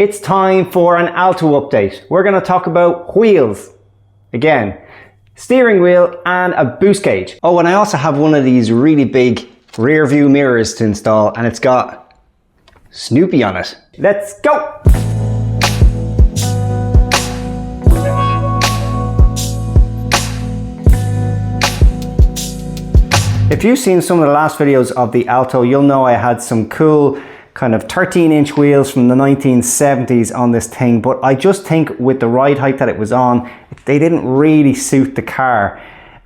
It's time for an Alto update. We're going to talk about wheels. Again, steering wheel and a boost gauge. Oh, and I also have one of these really big rear view mirrors to install, and it's got Snoopy on it. Let's go! If you've seen some of the last videos of the Alto, you'll know I had some cool kind of 13-inch wheels from the 1970s on this thing, but I just think with the ride height that it was on, they didn't really suit the car.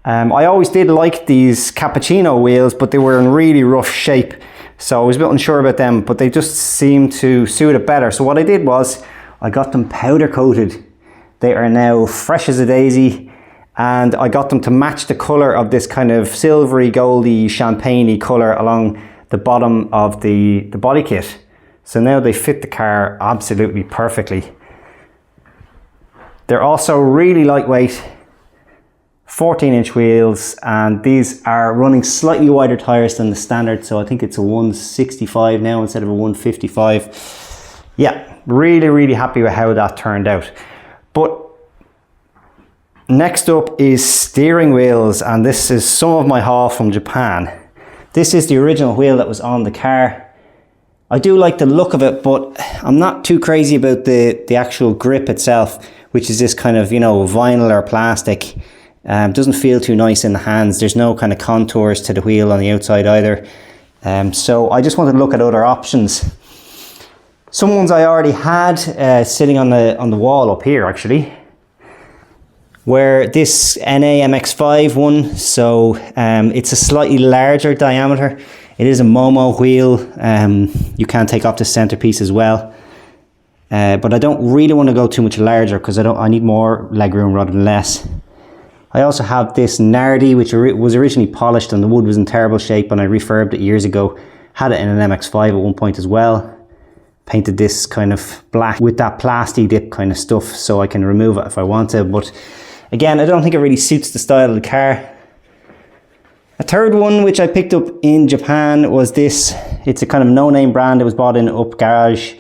I always did like these Cappuccino wheels, but they were in really rough shape, so I was a bit unsure about them, but they just seemed to suit it better. So what I did was I got them powder coated. They are now fresh as a daisy, and I got them to match the colour of this kind of silvery, goldy, champagne-y colour along the bottom of the body kit. So now they fit the car absolutely perfectly. They're also really lightweight, 14-inch wheels, and these are running slightly wider tyres than the standard, so I think it's a 165 now instead of a 155. Yeah, really happy with how that turned out. But next up is steering wheels, and this is some of my haul from Japan. This is the original wheel that was on the car. I do like the look of it, but I'm not too crazy about the actual grip itself, which is this kind of, you know, vinyl or plastic. Doesn't feel too nice in the hands. There's no kind of contours to the wheel on the outside either. So I just wanted to look at other options. Some ones I already had sitting on the wall up here actually, where this NA MX5 one, so it's a slightly larger diameter. It is a Momo wheel. You can take off the centerpiece as well, but I don't really want to go too much larger because I need more legroom rather than less. I also have this Nardi, which was originally polished and the wood was in terrible shape, and I refurbed it years ago. Had it in an MX5 at one point as well. Painted this kind of black with that plastic dip kind of stuff so I can remove it if I want to, but again, I don't think it really suits the style of the car. A third one which I picked up in Japan was this. It's a kind of no-name brand. It was bought in Up Garage,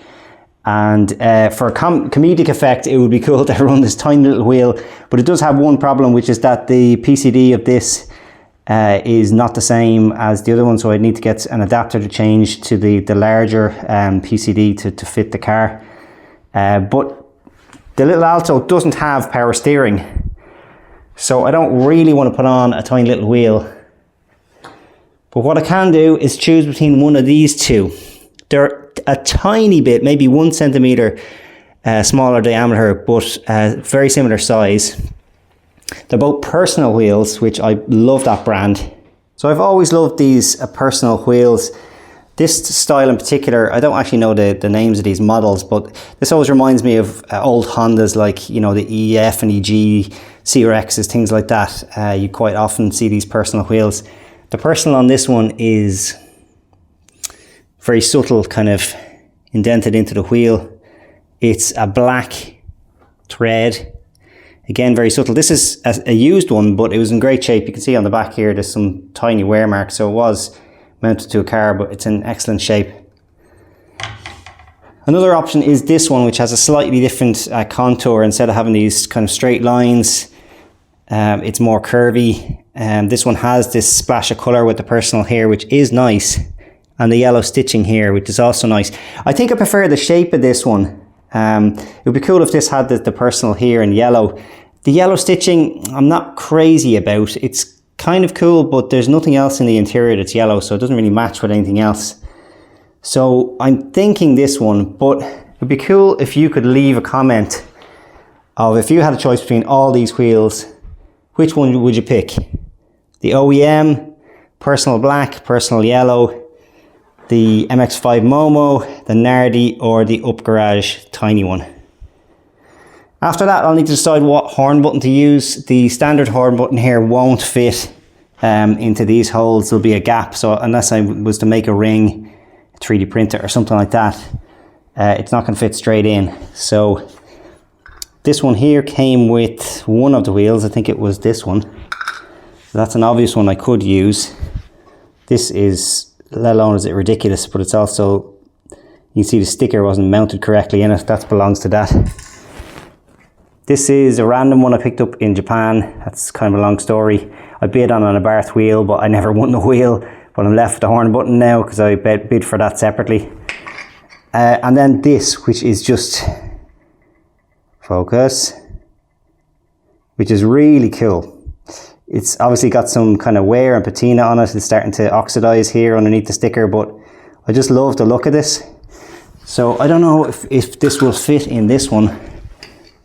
and for a comedic effect it would be cool to run this tiny little wheel, but it does have one problem, which is that the PCD of this is not the same as the other one, so I need to get an adapter to change to the larger PCD to fit the car. But the little Alto doesn't have power steering, so I don't really want to put on a tiny little wheel. But what I can do is choose between one of these two. They're a tiny bit, maybe 1 centimeter smaller diameter, but very similar size. They're both personal wheels, which I love that brand. So I've always loved these personal wheels. This style in particular, I don't actually know the names of these models, but this always reminds me of old Hondas, like, you know, the EF and EG, CRXs, things like that. You quite often see these personal wheels. The personal on this one is very subtle, kind of indented into the wheel. It's a black thread. Again, very subtle. This is a used one, but it was in great shape. You can see on the back here, there's some tiny wear marks. So it was mounted to a car, but it's in excellent shape. Another option is this one, which has a slightly different contour. Instead of having these kind of straight lines, it's more curvy. This one has this splash of colour with the personal here, which is nice, and the yellow stitching here, which is also nice. I think I prefer the shape of this one. It would be cool if this had the personal here in yellow. The yellow stitching, I'm not crazy about. It's kind of cool, but there's nothing else in the interior that's yellow, so it doesn't really match with anything else. So I'm thinking this one, but it would be cool if you could leave a comment of, if you had a choice between all these wheels, which one would you pick? The OEM, personal black, personal yellow, the MX5 Momo, the Nardi, or the Up Garage tiny one. After that, I'll need to decide what horn button to use. The standard horn button here won't fit into these holes. There'll be a gap, so unless I was to make a ring, 3D printer or something like that, it's not going to fit straight in. So this one here came with one of the wheels. I think it was this one. That's an obvious one I could use. This is, let alone is it ridiculous, but it's also You can see the sticker wasn't mounted correctly in it. That belongs to that. This is a random one I picked up in Japan. That's kind of a long story. I bid on an Abarth wheel, but I never won the wheel. But I'm left with the horn button now because I bid for that separately. And then this, which is just, focus, which is really cool. It's obviously got some kind of wear and patina on it. It's starting to oxidize here underneath the sticker, but I just love the look of this. So I don't know if this will fit in this one,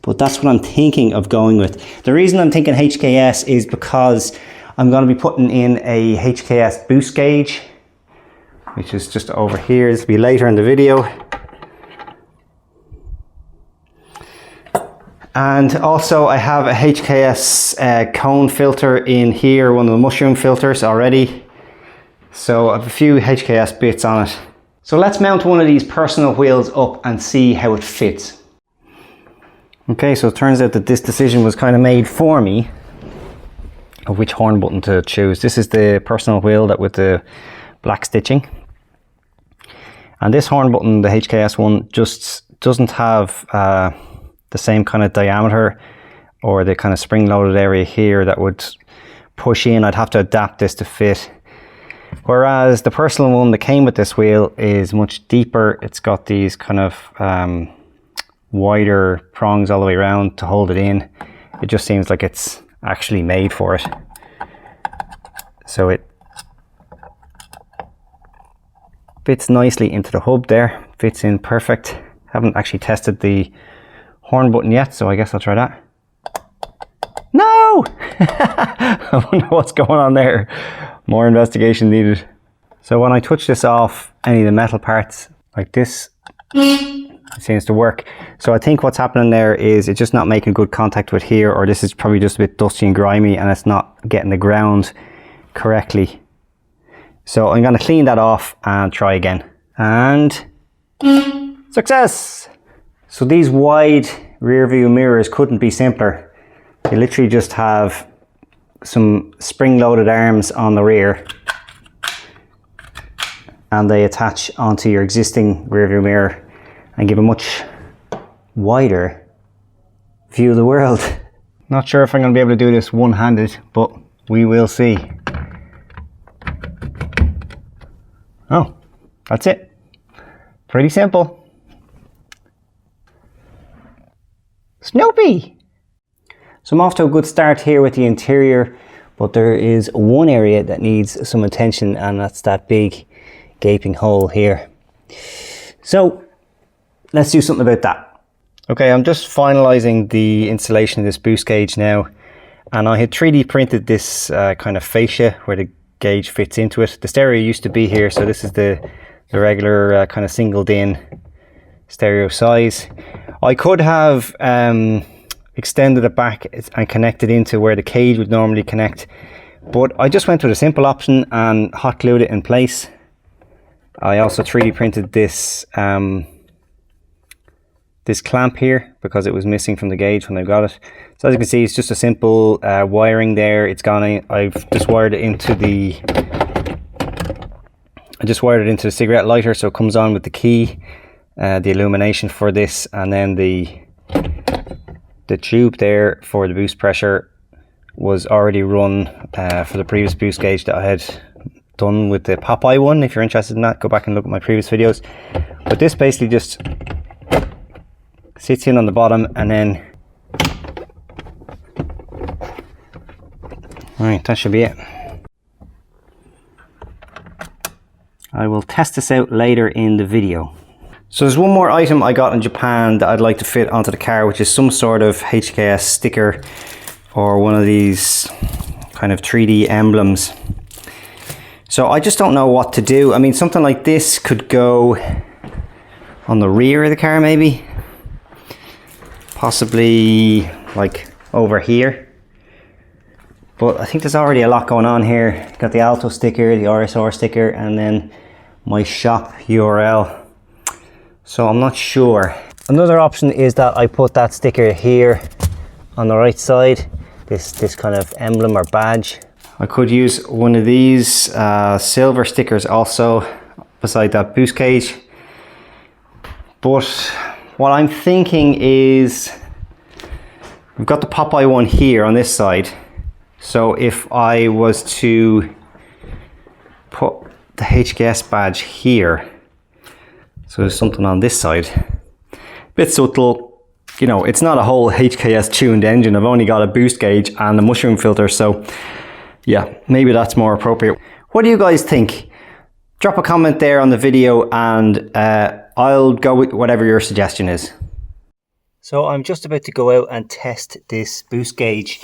but that's what I'm thinking of going with. The reason I'm thinking HKS is because I'm going to be putting in a HKS boost gauge, which is just over here. This will be later in the video. And also I have a HKS cone filter in here, one of the mushroom filters already. So I have a few HKS bits on it. So let's mount one of these personal wheels up and see how it fits. Okay, so it turns out that this decision was kind of made for me of which horn button to choose. This is the personal wheel that with the black stitching. And this horn button, the HKS one, just doesn't have the same kind of diameter or the kind of spring-loaded area here that would push in. I'd have to adapt this to fit. Whereas the personal one that came with this wheel is much deeper. It's got these kind of wider prongs all the way around to hold it in. It just seems like it's actually made for it. So it fits nicely into the hub there. Fits in perfect. Haven't actually tested the horn button yet, so I guess I'll try that. No! I wonder what's going on there. More investigation needed. So when I touch this off any of the metal parts like this, it seems to work. So I think what's happening there is it's just not making good contact with here, or this is probably just a bit dusty and grimy and it's not getting the ground correctly. So I'm going to clean that off and try again. And success! So these wide rear view mirrors couldn't be simpler. They literally just have some spring-loaded arms on the rear and they attach onto your existing rear view mirror and give a much wider view of the world. Not sure if I'm going to be able to do this one-handed, but we will see. Oh, that's it. Pretty simple. Snoopy! So I'm off to a good start here with the interior, but there is one area that needs some attention, and that's that big gaping hole here. So let's do something about that. Okay, I'm just finalizing the installation of this boost gauge now, and I had 3D printed this kind of fascia where the gauge fits into it. The stereo used to be here, so this is the regular kind of singled in stereo size. I could have extended it back and connected into where the cage would normally connect, but I just went with a simple option and hot glued it in place. I also 3D printed this this clamp here because it was missing from the gauge when I got it. So as you can see, it's just a simple wiring there. It's gone. I've just wired it into the cigarette lighter, so it comes on with the key, the illumination for this, and then the tube there for the boost pressure was already run for the previous boost gauge that I had done with the Popeye one. If you're interested in that, go back and look at my previous videos. But this basically just sits in on the bottom, and then alright, that should be it. I will test this out later in the video. So there's one more item I got in Japan that I'd like to fit onto the car, which is some sort of HKS sticker or one of these kind of 3D emblems. So I just don't know what to do. I mean, something like this could go on the rear of the car maybe. Possibly like over here. But I think there's already a lot going on here. Got the Alto sticker, the RSR sticker, and then my shop URL. So I'm not sure. Another option is that I put that sticker here on the right side, this kind of emblem or badge. I could use one of these silver stickers also beside that boost cage, But what I'm thinking is, we've got the Popeye one here on this side. So if I was to put the HKS badge here, so there's something on this side, bit subtle, you know, it's not a whole HKS tuned engine. I've only got a boost gauge and a mushroom filter, so yeah, maybe that's more appropriate. What do you guys think? Drop a comment there on the video and I'll go with whatever your suggestion is. So I'm just about to go out and test this boost gauge.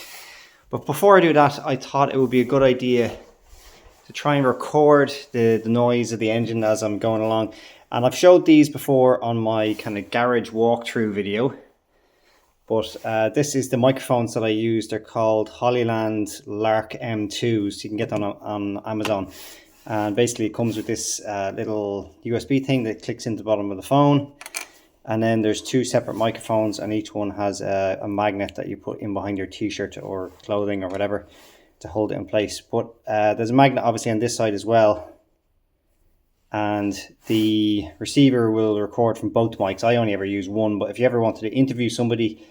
But before I do that, I thought it would be a good idea to try and record the noise of the engine as I'm going along. And I've showed these before on my kind of garage walkthrough video. But this is the microphones that I use. They're called Hollyland Lark M2s. You can get them on Amazon. And basically it comes with this little USB thing that clicks into the bottom of the phone. And then there's two separate microphones, and each one has a magnet that you put in behind your t-shirt or clothing or whatever to hold it in place. But there's a magnet obviously on this side as well. And the receiver will record from both mics. I only ever use one, but if you ever wanted to interview somebody,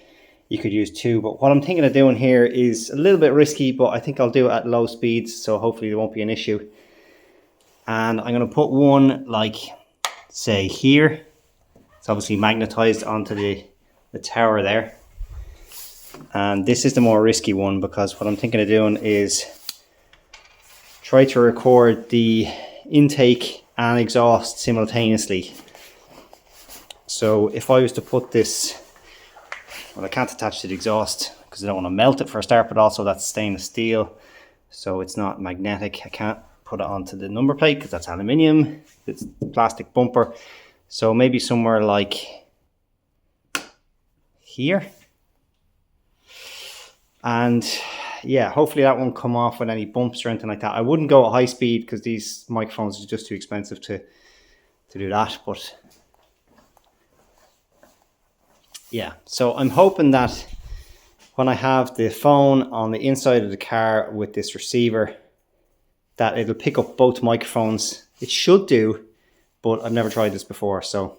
you could use two. But what I'm thinking of doing here is a little bit risky, but I think I'll do it at low speeds, so hopefully there won't be an issue. And I'm going to put one, like, say here. It's obviously magnetized onto the tower there. And this is the more risky one, because what I'm thinking of doing is try to record the intake and exhaust simultaneously. So if I was to put this, well, I can't attach to the exhaust because I don't want to melt it for a start, but also that's stainless steel, so it's not magnetic. I can't put it onto the number plate because that's aluminium. It's plastic bumper. So maybe somewhere like here. And yeah, hopefully that won't come off with any bumps or anything like that. I wouldn't go at high speed because these microphones are just too expensive to do that. But yeah, so I'm hoping that when I have the phone on the inside of the car with this receiver, that it'll pick up both microphones. It should do, but I've never tried this before, so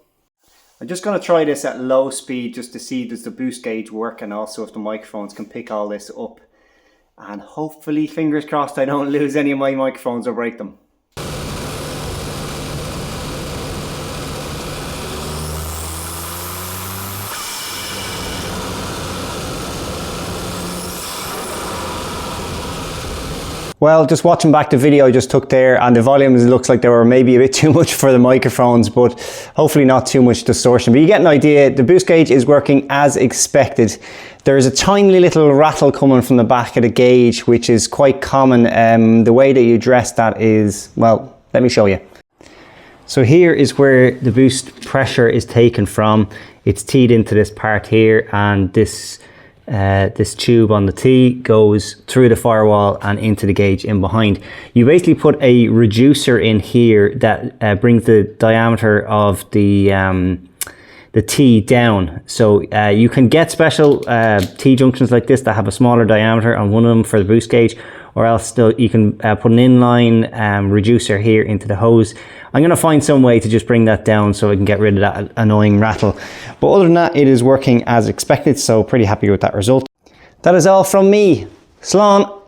I'm just going to try this at low speed just to see does the boost gauge work, and also if the microphones can pick all this up. And hopefully, fingers crossed, I don't lose any of my microphones or break them. Well, just watching back the video I just took there, and the volumes, it looks like they were maybe a bit too much for the microphones, but hopefully not too much distortion. But you get an idea, the boost gauge is working as expected. There's a tiny little rattle coming from the back of the gauge, which is quite common. The way that you address that is, well, let me show you. So here is where the boost pressure is taken from. It's teed into this part here, and this tube on the T goes through the firewall and into the gauge in behind. You basically put a reducer in here that brings the diameter of the T down. So you can get special T junctions like this that have a smaller diameter on one of them for the boost gauge, or else still you can put an inline reducer here into the hose. I'm going to find some way to just bring that down so I can get rid of that annoying rattle. But other than that, it is working as expected, so pretty happy with that result. That is all from me. Slán!